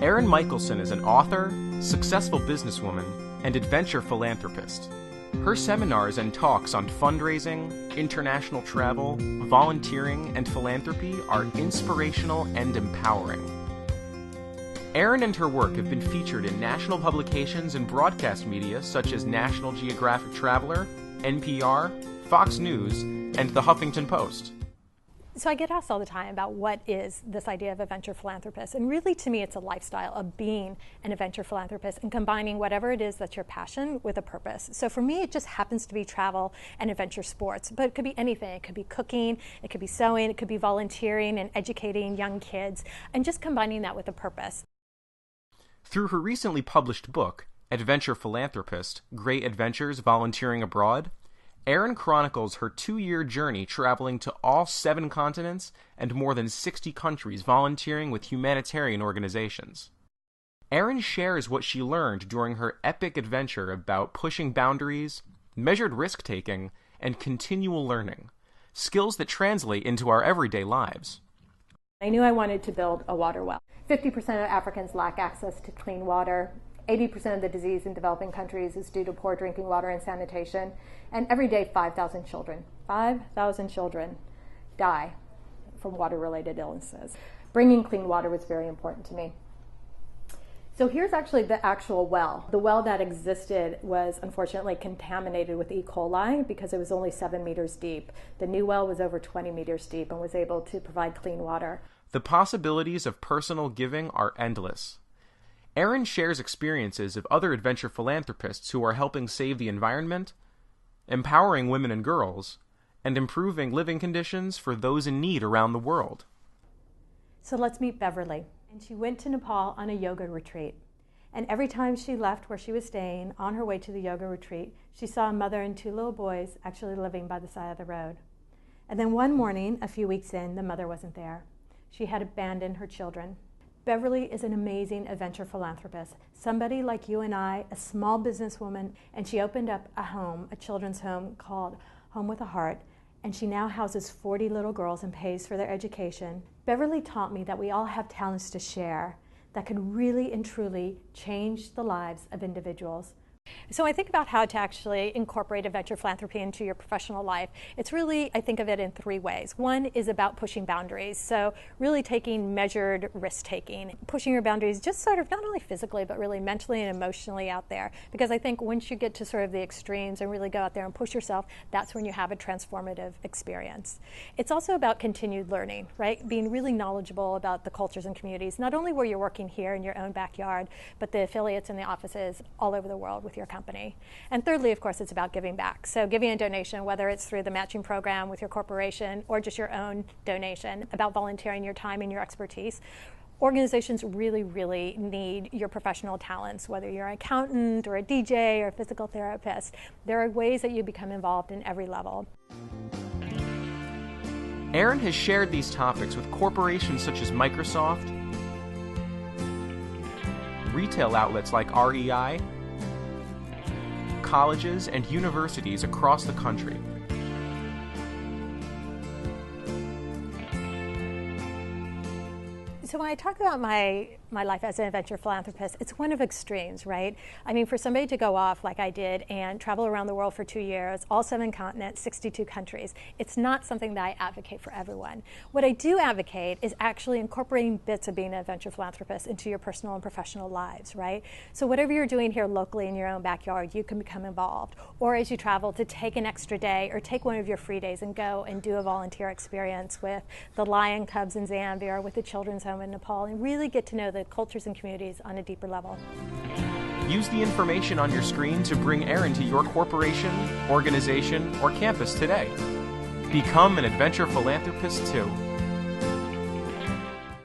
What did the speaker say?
Erin Michelson is an author, successful businesswoman, and adventure philanthropist. Her seminars and talks on fundraising, international travel, volunteering, and philanthropy are inspirational and empowering. Erin and her work have been featured in national publications and broadcast media such as National Geographic Traveler, NPR, Fox News, and the Huffington Post. So I get asked all the time about what is this idea of a venture philanthropist, and really to me it's a lifestyle of being an adventure philanthropist and combining whatever it is that's your passion with a purpose. So for me it just happens to be travel and adventure sports, but it could be anything. It could be cooking, it could be sewing, it could be volunteering and educating young kids, and just combining that with a purpose. Through her recently published book, Adventure Philanthropist, Great Adventures Volunteering Abroad, Erin chronicles her 2-year journey traveling to all 7 continents and more than 60 countries volunteering with humanitarian organizations. Erin shares what she learned during her epic adventure about pushing boundaries, measured risk-taking, and continual learning, skills that translate into our everyday lives. I knew I wanted to build a water well. 50% of Africans lack access to clean water. 80% of the disease in developing countries is due to poor drinking water and sanitation. And every day, 5,000 children die from water-related illnesses. Bringing clean water was very important to me. So here's actually the actual well. The well that existed was unfortunately contaminated with E. coli because it was only 7 meters deep. The new well was over 20 meters deep and was able to provide clean water. The possibilities of personal giving are endless. Erin shares experiences of other adventure philanthropists who are helping save the environment, empowering women and girls, and improving living conditions for those in need around the world. So let's meet Beverly. And she went to Nepal on a yoga retreat. And every time she left where she was staying, on her way to the yoga retreat, she saw a mother and 2 little boys actually living by the side of the road. And then one morning, a few weeks in, the mother wasn't there. She had abandoned her children. Beverly is an amazing adventure philanthropist, somebody like you and I, a small businesswoman, and she opened up a home, a children's home called Home with a Heart, and she now houses 40 little girls and pays for their education. Beverly taught me that we all have talents to share that can really and truly change the lives of individuals. So I think about how to actually incorporate adventure philanthropy into your professional life. It's really, I think of it in 3 ways. One is about pushing boundaries. So really taking measured risk-taking, pushing your boundaries just sort of not only physically, but really mentally and emotionally out there. Because I think once you get to sort of the extremes and really go out there and push yourself, that's when you have a transformative experience. It's also about continued learning, right? Being really knowledgeable about the cultures and communities, not only where you're working here in your own backyard, but the affiliates and the offices all over the world with your company. And thirdly, of course, it's about giving back. So giving a donation, whether it's through the matching program with your corporation or just your own donation, about volunteering your time and your expertise. Organizations really, really need your professional talents, whether you're an accountant or a DJ or a physical therapist. There are ways that you become involved in every level. Erin has shared these topics with corporations such as Microsoft, retail outlets like REI, colleges and universities across the country. So when I talk about my life as an adventure philanthropist, it's one of extremes, right? I mean, for somebody to go off like I did and travel around the world for 2 years, all 7 continents, 62 countries, it's not something that I advocate for everyone. What I do advocate is actually incorporating bits of being an adventure philanthropist into your personal and professional lives, right? So whatever you're doing here locally in your own backyard, you can become involved. Or as you travel, to take an extra day or take one of your free days and go and do a volunteer experience with the lion cubs in Zambia or with the children's home in Nepal and really get to know the cultures and communities on a deeper level. Use the information on your screen to bring Erin to your corporation, organization, or campus today. Become an adventure philanthropist too.